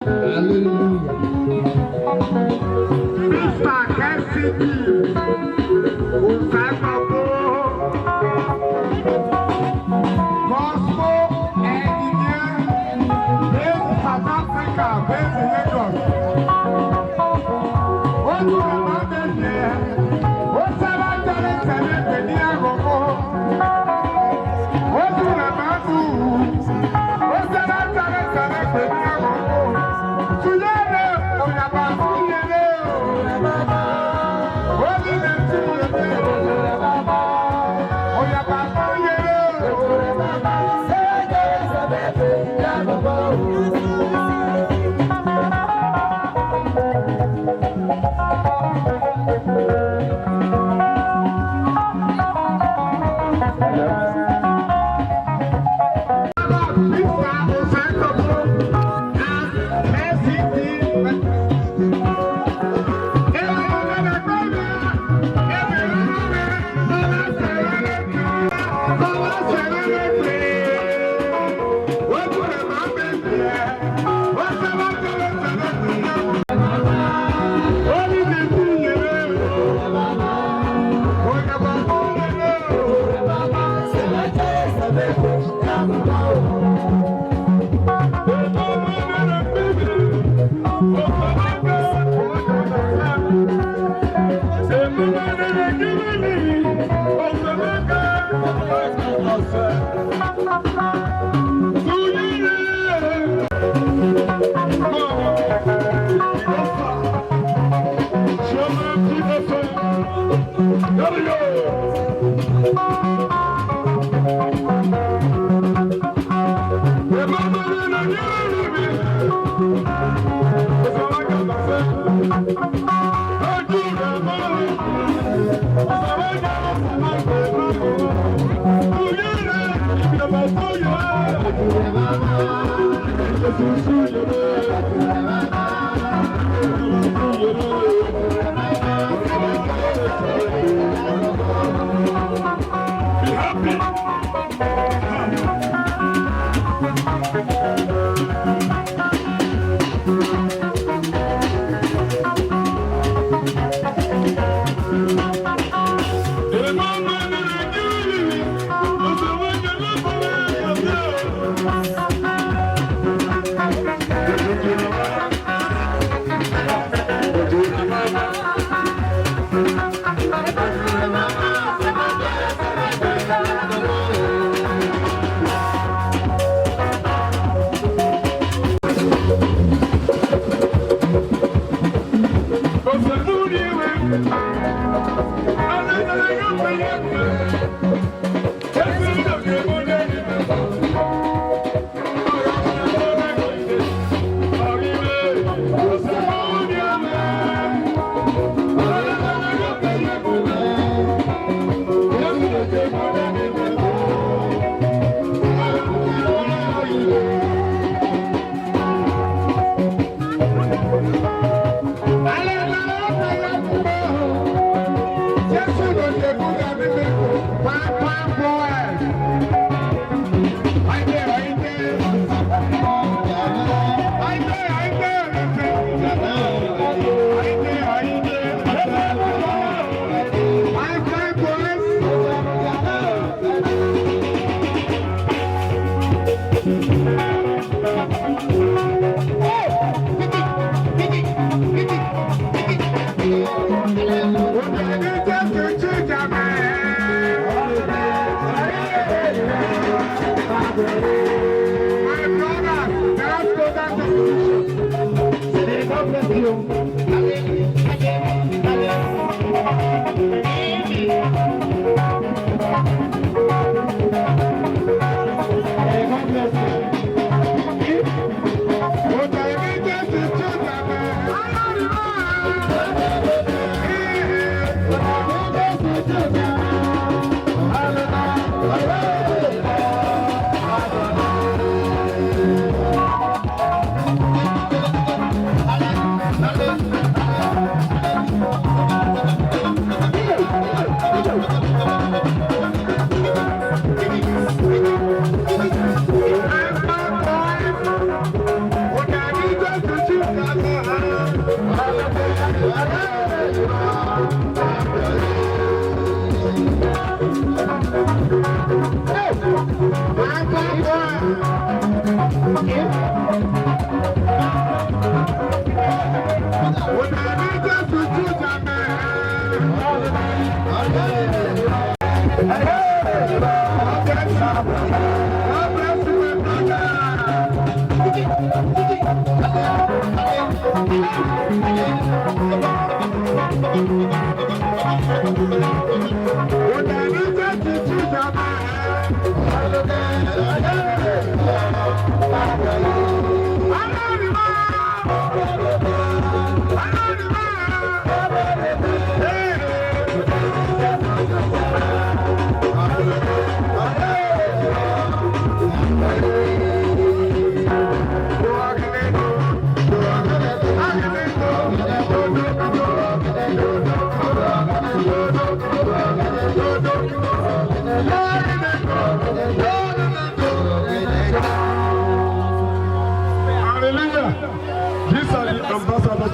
Hallelujah. Mr. Cassidy, Usagabo, Gospel Engineer, based in South Africa, based in Lagos. What do you want to hear? What's about the Benin? What do you want to do? What's about the Benin?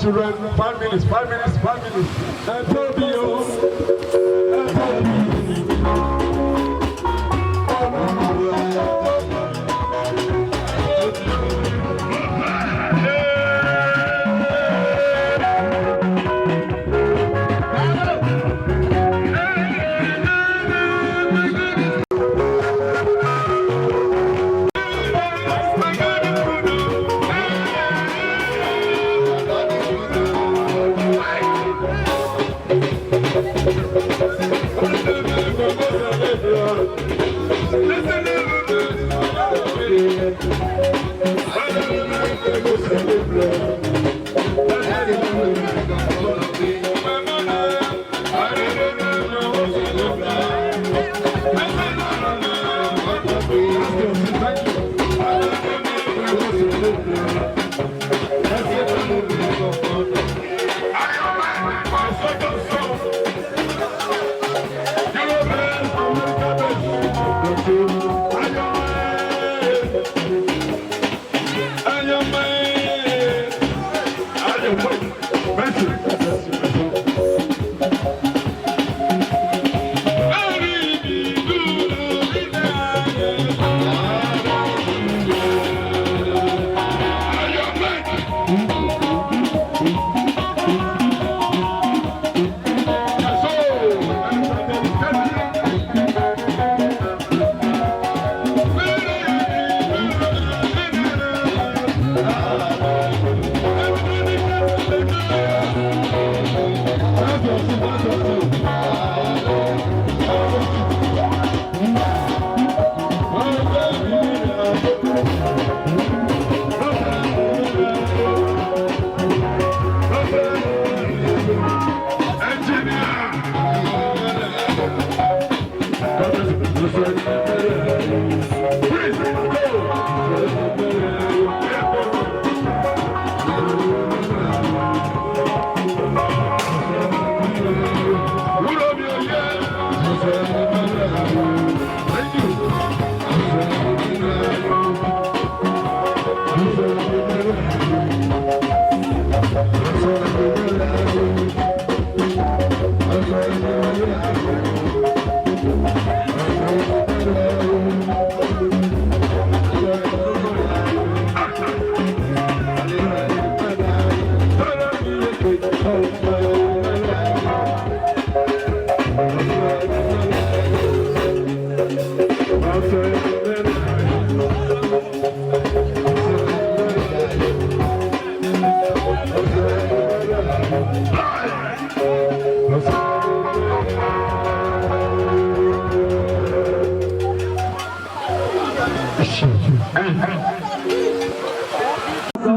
Children, 5 minutes, 5 minutes, 5 minutes.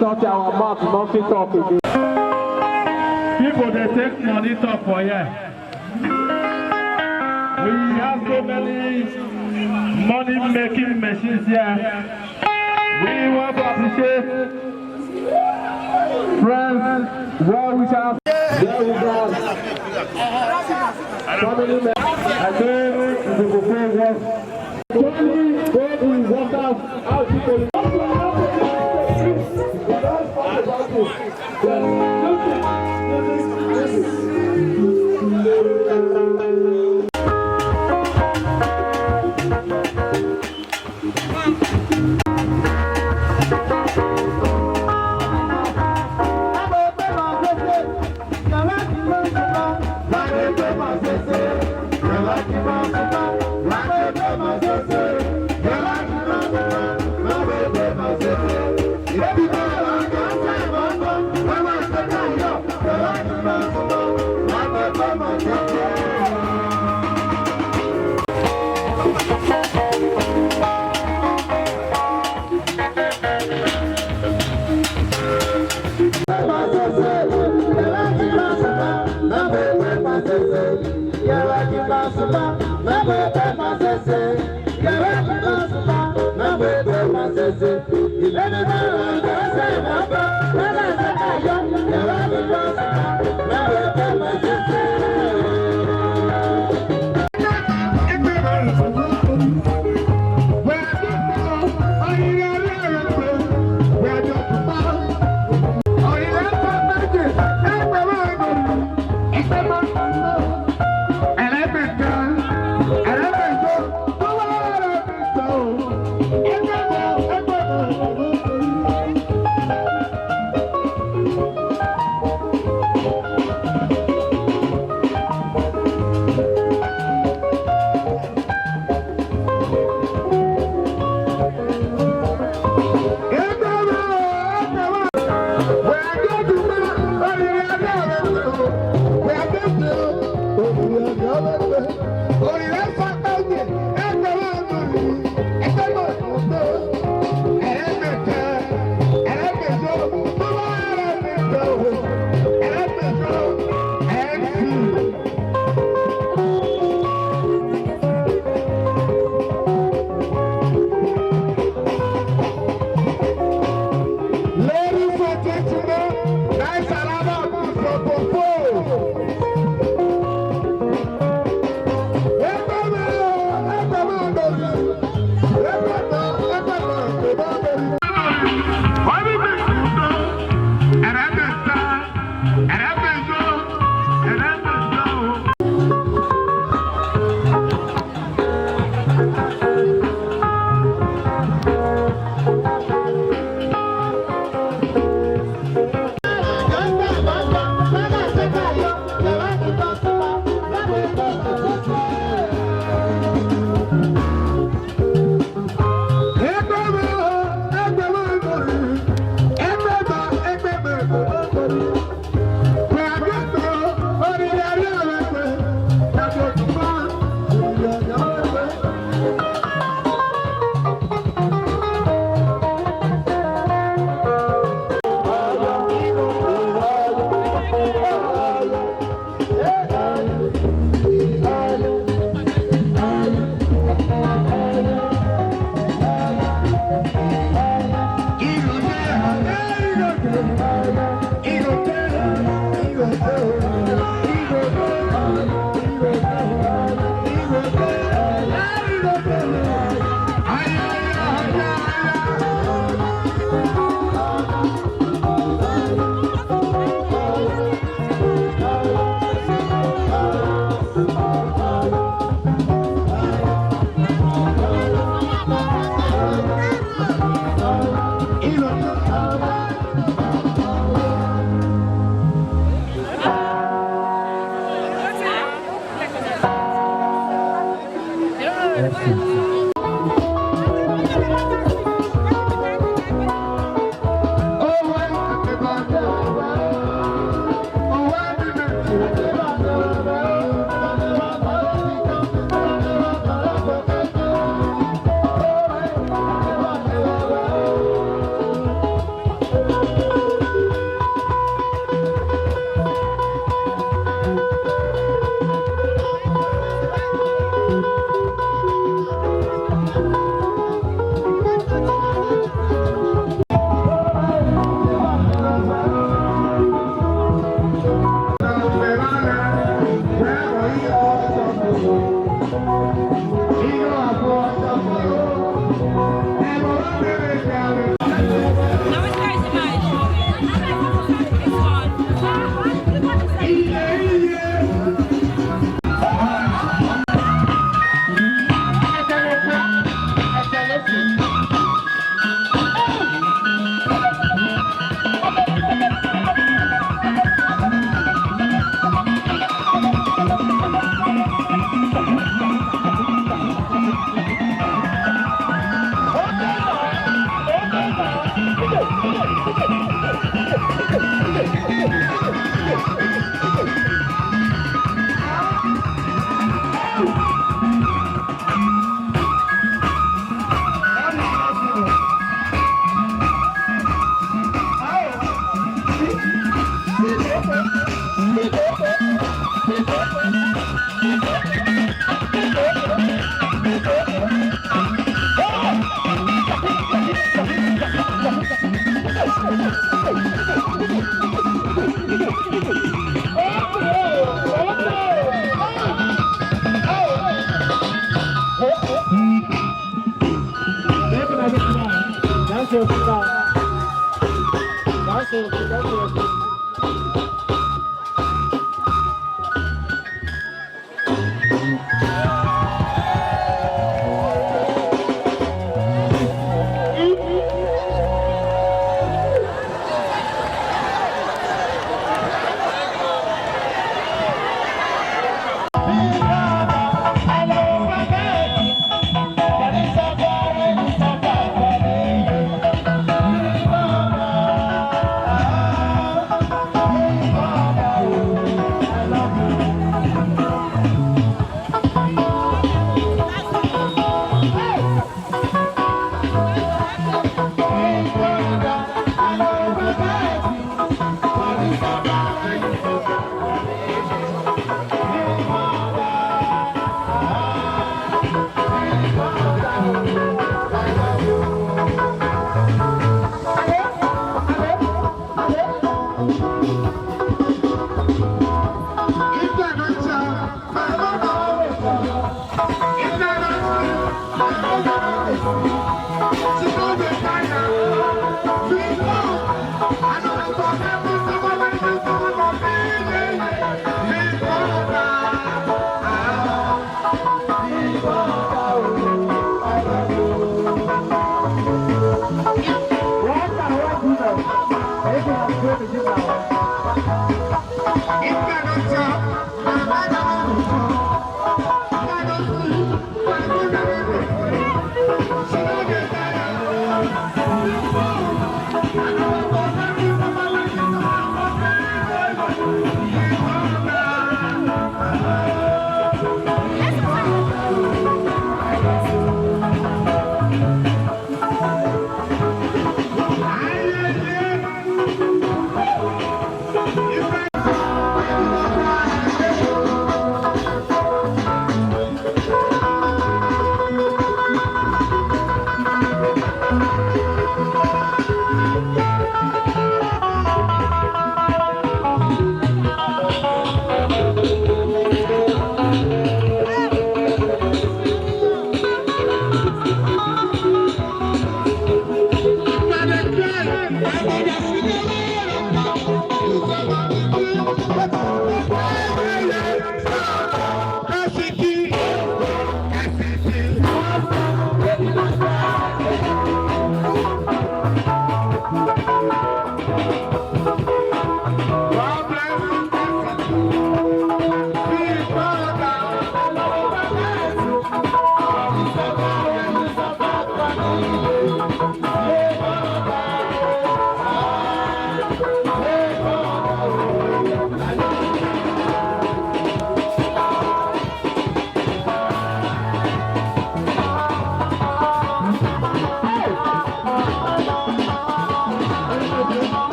Talk our mouth, nothing talk again. People they take money talk for here. We have so many money making machines here. We want to appreciate friends, well wishers, well wishers, family members. I think the buffet was 20 golden waters out people.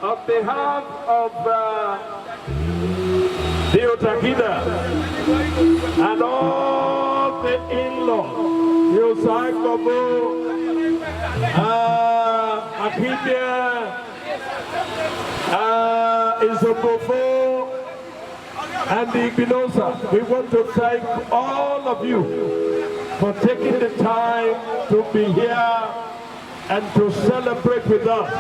On behalf of the Otakida and all the in-laws, Yoast Seo, Akidia, Isobofo, and the Igbinosa, we want to thank all of you for taking the time to be here and to celebrate with us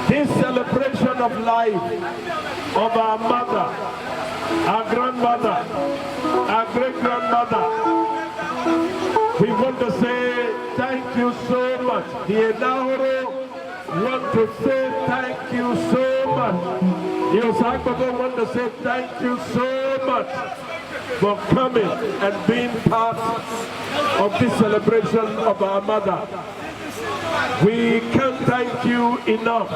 this celebration of life of our mother, our grandmother, our great-grandmother. We want to say thank you so much. The Enahoro want to say thank you so much. The Osakabo want to say thank you so much for coming and being part of this celebration of our mother. We can't thank you enough.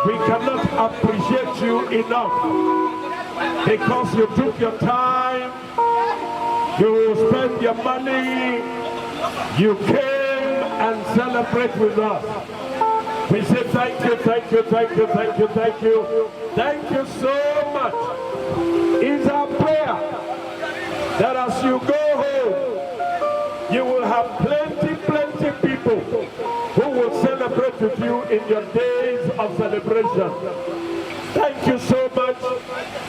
We cannot appreciate you enough because you took your time, you spent your money, you came and celebrate with us. We say thank you, thank you, thank you, thank you, thank you. Thank you so much. It's our prayer that as you go home, you will have plenty people who will celebrate with you in your days of celebration. Thank you so much.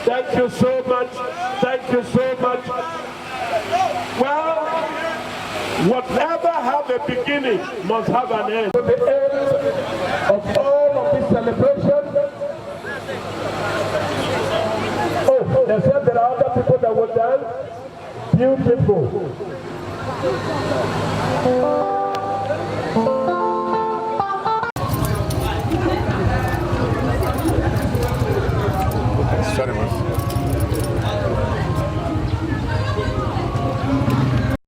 Thank you so much. Thank you so much. Well, whatever have a beginning must have an end. To the end of all of this celebration. Oh, they said there are other people that will dance. Beautiful.